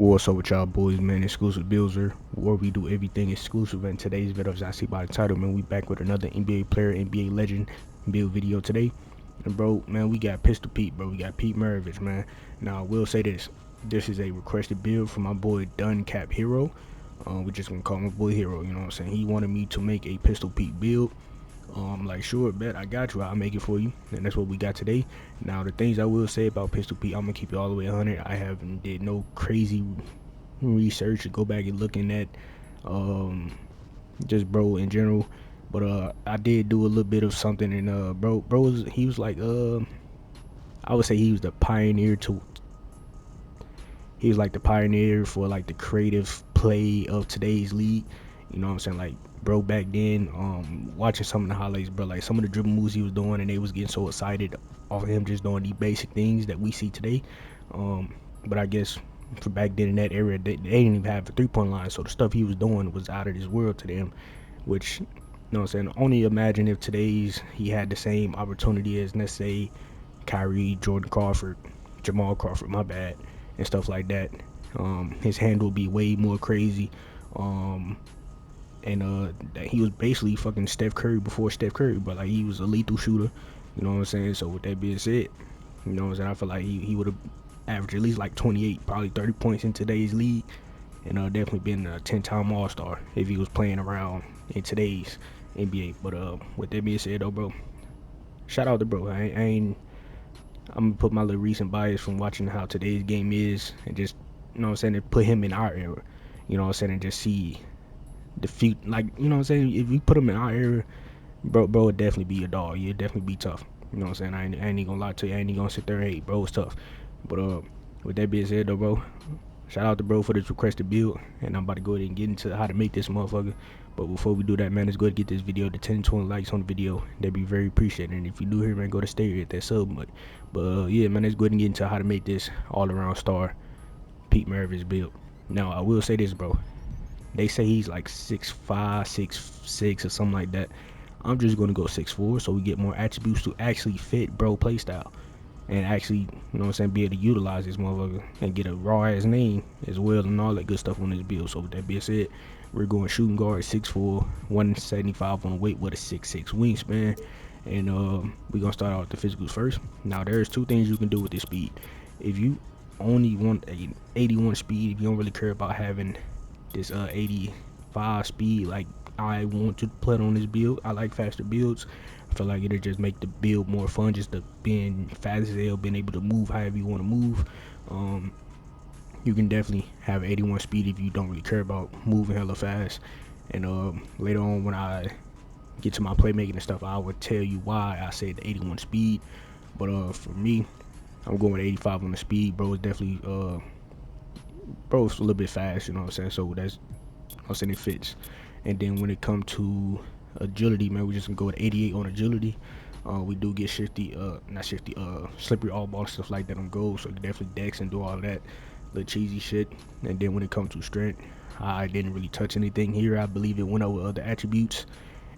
What's up with y'all boys, man? Exclusive Builder, where we do everything exclusive. And today's video, as I see by the title, man, we back with another NBA player, NBA legend build video today. And bro, man, we got Pistol Pete, bro. We got Pete Maravich, man. Now I will say this: this is a requested build from my boy Dun Cap Hero. We just gonna call my boy Hero. You know what I'm saying? He wanted me to make a Pistol Pete build. I'm like, sure, bet, I got you. I'll make it for you. And that's what we got today. Now, the things I will say about Pistol Pete, I'm gonna keep it all the way 100. I haven't did no crazy research to go back and looking at just bro in general. But I did do a little bit of something, and he was like, I would say he was the pioneer to he was like the pioneer for like the creative play of today's league. You know what I'm saying? Like, bro, back then, watching some of the highlights, bro, like some of the dribble moves he was doing, and they was getting so excited off of him just doing the basic things that we see today. But I guess for back then in that era, they didn't even have a 3-point line, so the stuff he was doing was out of this world to them. Which, you know what I'm saying? Only imagine if today's he had the same opportunity as, let's say, Kyrie, Jordan Crawford, Jamal Crawford, my bad, and stuff like that. His hand will be way more crazy. And that he was basically fucking Steph Curry before Steph Curry, but like he was a lethal shooter. You know what I'm saying? So with that being said, you know what I'm saying, I feel like he would have averaged at least like 28, probably 30 points in today's league, and definitely been a 10-time All-Star if he was playing around in today's NBA. But with that being said, though, bro, shout out to bro. I ain't. I'm gonna put my little recent bias from watching how today's game is, and just, you know what I'm saying, and put him in our era. You know what I'm saying, and just see the few, like, you know what I'm saying, if you put him in our era, bro would definitely be a dog. You'd definitely be tough. You know what I'm saying? I ain't gonna lie to you. I ain't gonna sit there and hate. Bro, it's tough. But with that being said, though, bro, shout out to bro for this requested build, and I'm about to go ahead and get into how to make this motherfucker. But before we do that, man, let's go ahead and get this video to 10 20 likes on the video. That'd be very appreciated. And if you do here, man, go to stay hit that sub. But yeah, man, let's go ahead and get into how to make this all-around star Pete Maravich build. Now, I will say this, bro. They say he's like 6'5", 6'6", or something like that. I'm just gonna go 6'4", so we get more attributes to actually fit bro playstyle, and actually, you know what I'm saying, be able to utilize this motherfucker and get a raw ass name as well and all that good stuff on this build. So with that being said, we're going shooting guard 6'4", 175 on the weight with a 6'6" wingspan, and we're gonna start out with the physicals first. Now there's two things you can do with this speed. If you only want a 81 speed, if you don't really care about having this 85 speed like I want to play on this build, I like faster builds. I feel like it'll just make the build more fun, just the being fast as hell, being able to move however you want to move. You can definitely have 81 speed if you don't really care about moving hella fast. And later on, when I get to my playmaking and stuff, I would tell you why I said the 81 speed. But for me, I'm going with 85 on the speed. Bro, it's definitely bro's a little bit fast, you know what I'm saying? So that's, I'm saying, it fits. And then when it comes to agility, man, we just gonna go with 88 on agility. We do get shifty, not shifty, slippery all ball stuff like that on goal, so definitely dex and do all that little cheesy shit. And then when it comes to strength, I didn't really touch anything here. I believe it went over other attributes,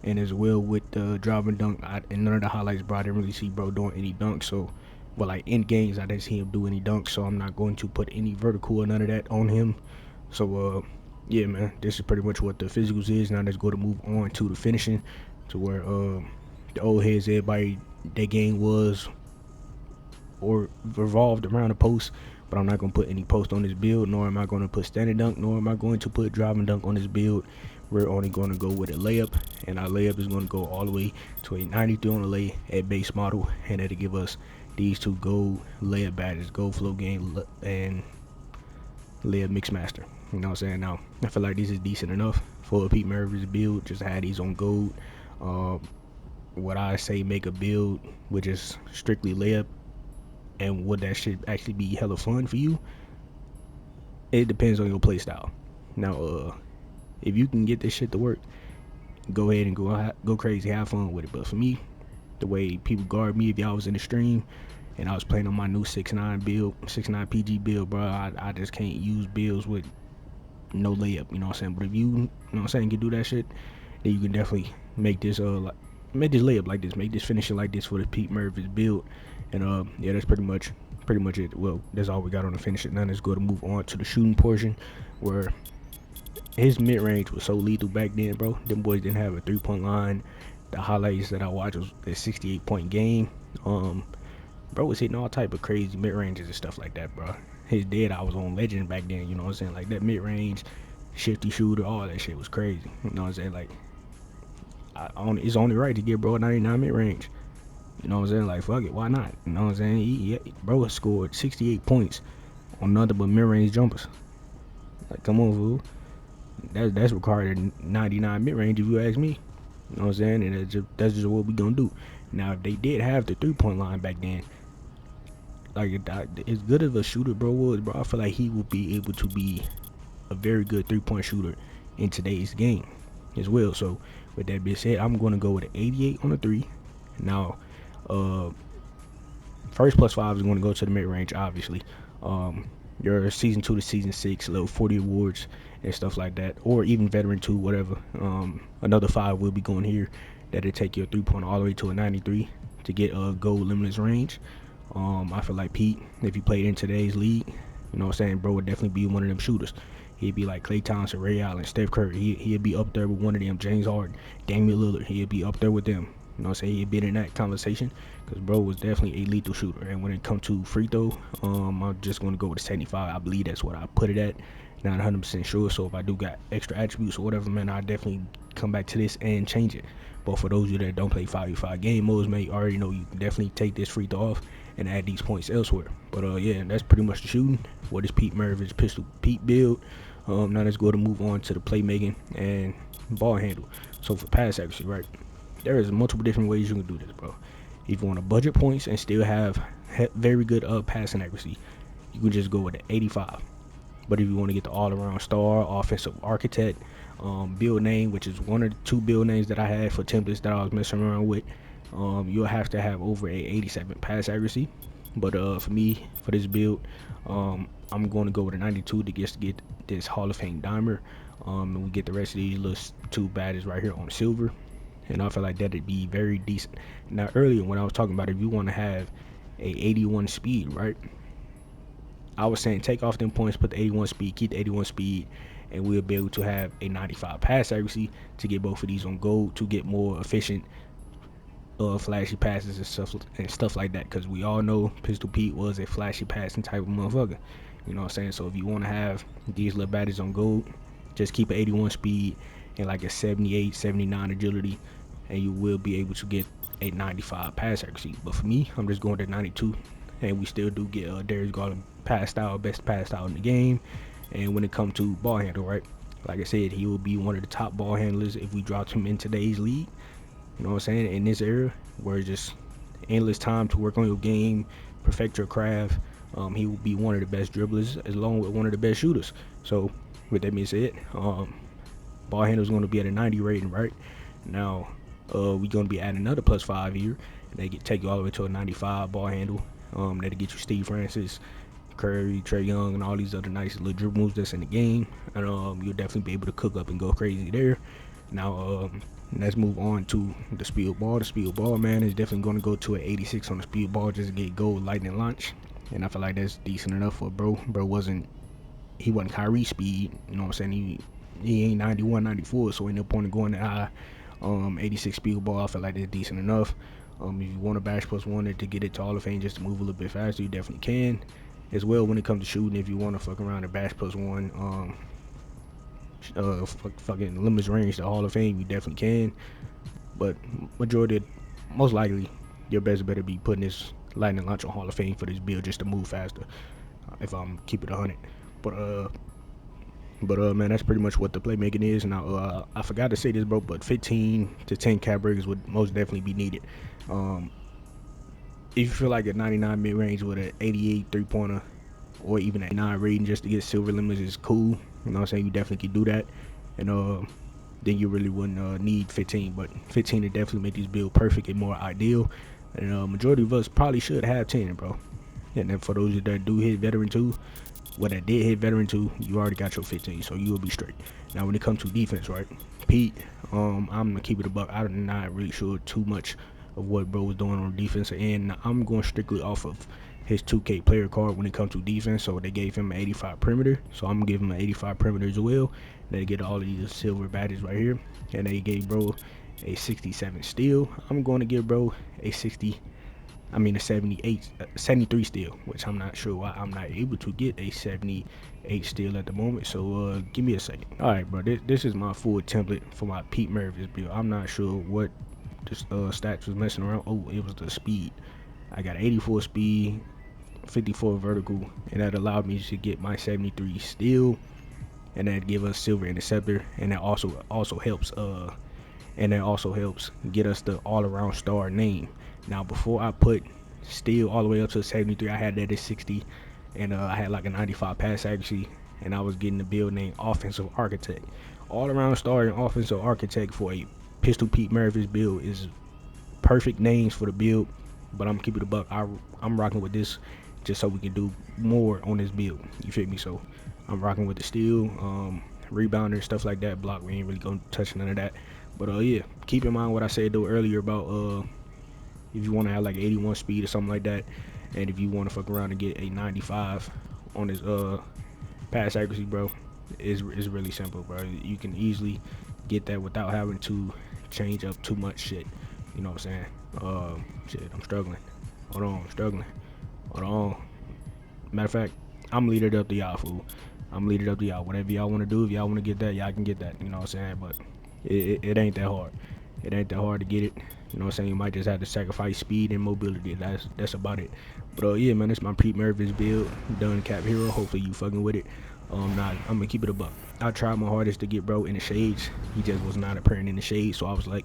and as well with the driving dunk. In none of the highlights, bro, I didn't really see bro doing any dunks. So, but like in games, I didn't see him do any dunks. So I'm not going to put any vertical or none of that on him. So yeah, man, this is pretty much what the physicals is. Now let's go to move on to the finishing, to where the old heads, everybody, their game was or revolved around the post. But I'm not going to put any post on this build, nor am I going to put standing dunk, nor am I going to put driving dunk on this build. We're only going to go with a layup, and our layup is going to go all the way to a 93 on the lay at base model, and that'll give us these two gold layup badges, gold flow game and layup mix master. You know what I'm saying? Now, I feel like this is decent enough for a Pete Maravich build. Just had these on gold. What I say, make a build which is strictly layup, and would that shit actually be hella fun for you? It depends on your play style. Now, if you can get this shit to work, go ahead and go crazy, have fun with it. But for me, the way people guard me, if y'all was in the stream and I was playing on my new 6'9 build, 6'9 PG build, bro, I just can't use builds with no layup, you know what I'm saying? But if you know what I'm saying, can do that shit, then you can definitely make this make this layup like this, make this finishing like this for the Pete Maravich build. And yeah, that's pretty much pretty much it. Well, that's all we got on the finish it. Now let's go to move on to the shooting portion, where his mid range was so lethal back then, bro. Them boys didn't have a 3-point line. The highlights that I watched was a 68-point game. Bro was hitting all type of crazy mid ranges and stuff like that, bro. His dead I was on legend back then, you know what I'm saying? Like that mid range, shifty shooter, all that shit was crazy. You know what I'm saying? Like it's only right to give bro a 99 mid range. You know what I'm saying? Like fuck it, why not? You know what I'm saying? Bro scored 68 points on nothing but mid range jumpers. Like come on, fool. That's required a 99 mid range if you ask me. You know what I'm saying? And that's just what we gonna do. Now if they did have the 3-point line back then, like as good of a shooter bro was, bro, I feel like he would be able to be a very good 3-point shooter in today's game as well. So with that being said, I'm gonna go with an 88 on the 3. Now first plus 5 is going to go to the mid range, obviously. Your season 2 to season 6 little 40 awards and stuff like that, or even veteran 2, whatever. Another 5 will be going here. That'll take your 3-point all the way to a 93 to get a gold limitless range. I feel like Pete, if he played in today's league, you know what I'm saying, bro would definitely be one of them shooters. He'd be like Klay Thompson, Ray Allen, Steph Curry. He'd be up there with one of them. James Harden, Damian Lillard. He'd be up there with them. You know what I'm saying? He'd be in that conversation because bro was definitely a lethal shooter. And when it comes to free throw, I'm just going to go with a 75. I believe that's what I put it at. Not 100% sure. So if I do got extra attributes or whatever, man, I'll definitely come back to this and change it. But for those of you that don't play 5v5 game modes, man, you already know you can definitely take this free throw off and add these points elsewhere. But yeah, that's pretty much the shooting. What is Pete Maravich Pistol Pete build? Now let's go to move on to the playmaking and ball handle. So for pass accuracy, right? There is multiple different ways you can do this, bro. If you want to budget points and still have very good passing accuracy, you can just go with the 85. But if you want to get the all-around star, offensive architect, build name, which is one of the 2 build names that I had for templates that I was messing around with, you'll have to have over a 87 pass accuracy. But for me, for this build, I'm going to go with a 92 to get this Hall of Fame dimer. And we get the rest of these little 2 badges right here on silver. And I feel like that'd be very decent. Now earlier when I was talking about if you want to have a 81 speed, right? I was saying take off them points, put the 81 speed, keep the 81 speed, and we'll be able to have a 95 pass accuracy to get both of these on gold to get more efficient flashy passes and stuff like that. Because we all know Pistol Pete was a flashy passing type of motherfucker. You know what I'm saying? So if you want to have these little badges on gold, just keep an 81 speed and like a 78, 79 agility, and you will be able to get a 95 pass accuracy. But for me, I'm just going to 92, and we still do get Darius Garland pass style, best pass style in the game. And when it comes to ball handle, right? Like I said, he will be one of the top ball handlers if we dropped him in today's league. You know what I'm saying? In this era where it's just endless time to work on your game, perfect your craft, he will be one of the best dribblers along with one of the best shooters. So with that being said, ball handle is going to be at a 90 rating, right? Now we're going to be adding another plus 5 here, and they take you all the way to a 95 ball handle. That'll get you Steve Francis, Curry, Trae Young, and all these other nice little dribble moves that's in the game. And you'll definitely be able to cook up and go crazy there. Now let's move on to the speed ball. The speed ball, man, is definitely going to go to an 86 on the speed ball just to get gold lightning launch. And I feel like that's decent enough for bro. Bro wasn't Kyrie speed. You know what I'm saying? He ain't 91, 94, so ain't no point in going that high. 86 speed ball, I feel like that's decent enough. If you want a bash plus 1 to get it to Hall of Fame just to move a little bit faster, you definitely can. As well, when it comes to shooting, if you want to fuck around and bash plus 1, fucking limits range to Hall of Fame, you definitely can. But most likely, your best better be putting this lightning launch on Hall of Fame for this build just to move faster. If I'm keep it 100, but man, that's pretty much what the playmaking is. Now I forgot to say this, bro, but 15 to 10 cap breakers would most definitely be needed. If you feel like a 99 mid range with an 88 3-pointer or even a 9 rating just to get silver limits is cool. You know what I'm saying? You definitely can do that, and then you really wouldn't need 15. But 15 to definitely make this build perfect and more ideal. And majority of us probably should have 10, bro. And then for those that do hit veteran 2, that did hit veteran 2, you already got your 15, so you will be straight. Now when it comes to defense, right, Pete, I'm gonna keep it a buck. I'm not really sure too much of what bro was doing on the defensive end. I'm going strictly off of his 2K player card when it comes to defense. So they gave him an 85 perimeter. So I'm gonna give him an 85 perimeter as well. They get all of these silver badges right here, and they gave bro a 67 steal. I'm going to give bro a 73 steal, which I'm not sure why I'm not able to get a 78 steal at the moment. So give me a second. All right, bro. This is my full template for my Pete Maravich build. I'm not sure what this stats was messing around. Oh, it was the speed. I got 84 speed, 54 vertical, and that allowed me to get my 73 steal, and that give us silver interceptor, and that also helps get us the all-around star name. Now before I put steal all the way up to 73, I had that at 60, and I had like a 95 pass accuracy, and I was getting the build name offensive architect. All-around star and offensive architect for a Pistol Pete Maravich build is perfect names for the build, but I'm keeping the buck. I'm rocking with this just so we can do more on this build. You feel me? So I'm rocking with the steal, rebounder, stuff like that. Block, we ain't really gonna touch none of that. But yeah, keep in mind what I said though earlier about if you want to have like 81 speed or something like that, and if you want to fuck around and get a 95 on his pass accuracy, bro, is really simple, bro. You can easily get that without having to change up too much shit. You know what I'm saying? Shit, I'm struggling. Hold on, struggling. Hold on. Matter of fact, I'm leading it up to y'all, fool. I'm leading it up to y'all. Whatever y'all want to do, if y'all want to get that, y'all can get that. You know what I'm saying? But it ain't that hard. It ain't that hard to get it. You know what I'm saying? You might just have to sacrifice speed and mobility. That's about it. But yeah, man, this my Pete Maravich build. Done Cap Hero. Hopefully you fucking with it. Nah, I'm gonna keep it a buck. I tried my hardest to get bro in the shades. He just was not appearing in the shades. So I was like,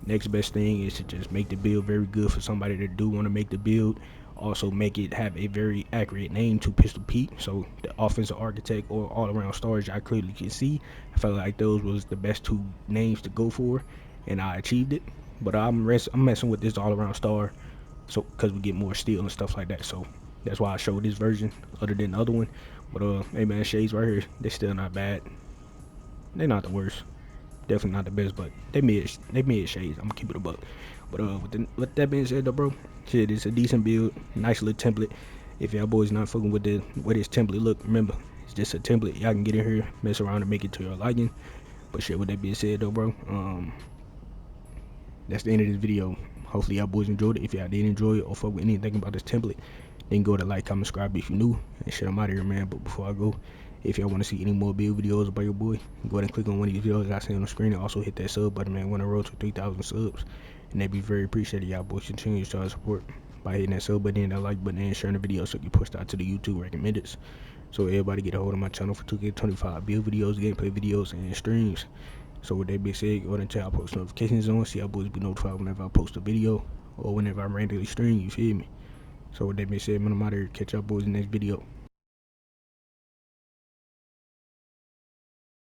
next best thing is to just make the build very good for somebody that do want to make the build. Also make it have a very accurate name to Pistol Pete. So the offensive architect or all around stars I clearly can see. I felt like those was the best two names to go for, and I achieved it. But I'm messing with this all around star, so because we get more steel and stuff like that. So that's why I showed this version other than the other one. But hey man, shades right here, they're still not bad. They're not the worst. Definitely not the best, but they mid shades. I'm gonna keep it a buck. But with that being said though, bro, shit, it's a decent build, nice little template. If y'all boys not fucking with the way this template look, remember it's just a template. Y'all can get in here, mess around and make it to your liking. But shit, with that being said though, bro, that's the end of this video. Hopefully y'all boys enjoyed it. If y'all did enjoy it or fuck with anything about this template, then go to like, comment, subscribe if you're new, and shit, I'm out of here, man. But before I go, if y'all want to see any more build videos about your boy, go ahead and click on one of these videos I see on the screen, and also hit that sub button, man. We're on the road to 3,000 subs, and that'd be very appreciated. Y'all boys continue to show support by hitting that sub button, that like button, and sharing the video so it get pushed out to the YouTube recommendeds. So everybody get a hold of my channel for 2K25 build videos, gameplay videos, and streams. So with that being said, go ahead and turn our post notifications on, see y'all boys be notified whenever I post a video or whenever I randomly stream, you feel me? So with that being said, man, I'm out here. Catch y'all boys in the next video.